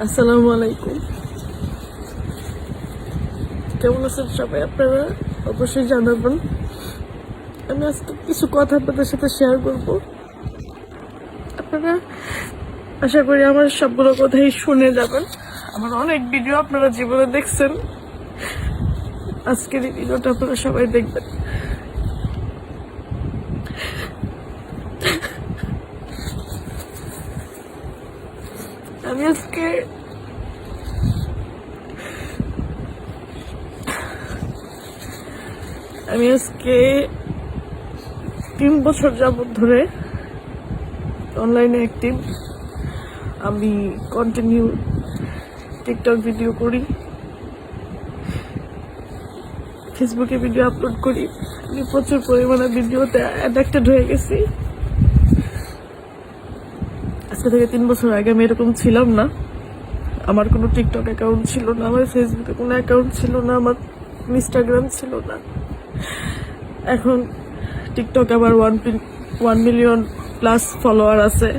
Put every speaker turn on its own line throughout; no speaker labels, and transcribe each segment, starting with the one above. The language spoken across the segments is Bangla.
আসসালামু আলাইকুম। কেমন আছেন সবাই? আপনারা অবশ্যই জানাবেন। আমি আজকে কিছু কথা আপনাদের সাথে শেয়ার করব। আপনারা আশা করি আমার সবগুলো কথাই শুনে যাবেন। আমার অনেক ভিডিও আপনারা জীবনে দেখছেন, আজকের এই ভিডিওটা আপনারা সবাই দেখবেন। আমি আজকে 3 বছর যাবত ধরে অনলাইনে অ্যাক্টিভ। আমি কন্টিনিউ টিকটক ভিডিও করি, ফেসবুকে ভিডিও আপলোড করি। আমি প্রচুর পরিমাণে ভিডিওতে অ্যাডাক্টেড হয়ে গেছি। আজকে থেকে 3 বছর আগে আমি এরকম ছিলাম না। আমার কোনো টিকটক অ্যাকাউন্ট ছিল না, আমার ফেসবুকে কোনো অ্যাকাউন্ট ছিল না, আমার ইনস্টাগ্রাম ছিল না। এখন টিকটক আমার 1 মিলিয়ন প্লাস ফলোয়ার আছে,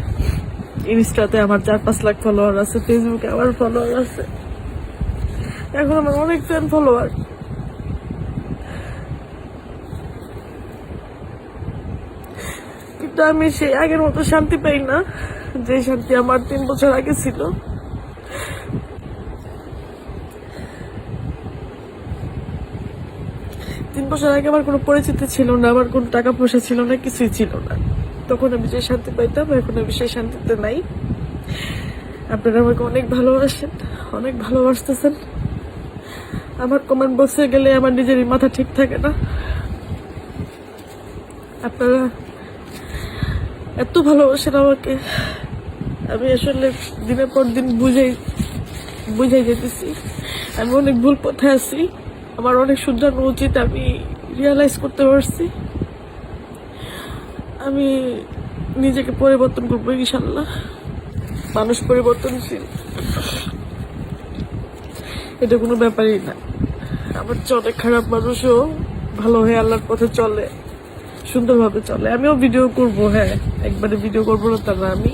ইনস্টাতে আমার 4-5 লাখ ফলোয়ার আছে, ফেসবুকে আমার ফলোয়ার আছে। এখন আমার অনেক ফ্যান ফলোয়ার। কিন্তু আমি সেই আগের মতো শান্তি পাই না, যে শান্তি আমার 3 বছর আগে ছিল। তিন বছর আগে আমার কোনো পরিচিতি ছিল না, আমার কোনো টাকা পয়সা ছিল না, কিছুই ছিল না। তখন আমি যে শান্তি পাইতাম, এখন আমি সেই শান্তিতে নাই। আপনারা আমাকে অনেক ভালোবাসেন, অনেক ভালোবাসতেছেন। আমার কমেন্ট বক্সে গেলে আমার নিজেরই মাথা ঠিক থাকে না। আপনারা এত ভালোবাসেন আমাকে, আমি আসলে দিনের পর দিন বুঝাই যেতেছি আমি অনেক ভুল পথে আছি। আমার অনেক শুধরানো উচিত, আমি রিয়েলাইজ করতে পারছি। আমি নিজেকে পরিবর্তন করবো ইনশাল্লাহ। মানুষ পরিবর্তনশীল, এটা কোনো ব্যাপারই না। আমার চেয়ে অনেক খারাপ মানুষও ভালো হয়ে আল্লাহর পথে চলে, সুন্দরভাবে চলে। আমিও ভিডিও করব, হ্যাঁ, একবারে ভিডিও করবো না তা না। আমি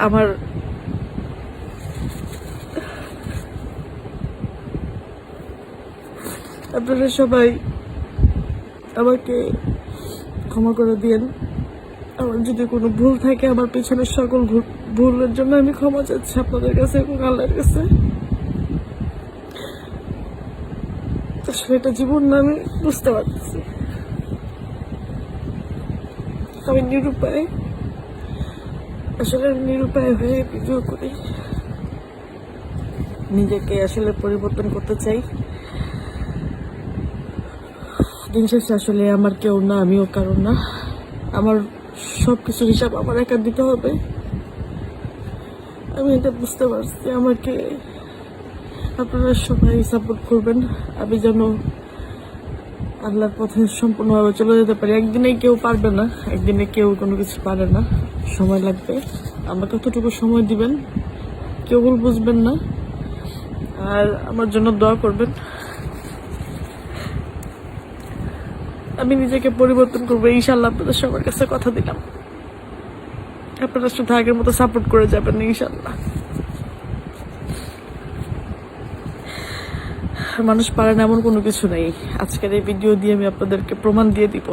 আমার আপনারা সবাই আমাকে ক্ষমা করে দিয়েন। আমার যদি কোনো ভুল থাকে, আমার পেছনের সকল ভুলের জন্য আমি ক্ষমা চাচ্ছি আপনাদের কাছে এবং আল্লাহর কাছে। আসলে এটা জীবন না, আমি বুঝতে পারছি। আমি নিরুপায়, আসলে নিরুপায় হয়ে ভিডিও করি। নিজেকে আসলে পরিবর্তন করতে চাই। দিন শেষে আসলে আমার কেউ না, আমিও কারণ না। আমার সবকিছু হিসাব আমার একা দিতে হবে। আমি এটা বুঝতে পারছি। আমাকে আপনারা সবাই সাপোর্ট করবেন, আমি যেন আল্লাহর পথে সম্পূর্ণভাবে চলে যেতে পারি। একদিনে কেউ পারবে না, একদিনে কেউ কোনো কিছু পারে না, সময় লাগবে। আমাকে কতটুকু সময় দিবেন, কেউ ভুল বুঝবেন না। আর আমার জন্য দোয়া করবেন। আমি নিজেকে পরিবর্তন করবো ইনশাল্লাহ, আপনাদের সবার কাছে কথা দিলাম। আপনারা শুধু আগের মতো সাপোর্ট করে যাবেন ইনশাল্লাহ। মানুষ পারে না এমন কোনো কিছু নেই। আজকের এই ভিডিও দিয়ে আমি আপনাদেরকে প্রমাণ দিয়ে দিব।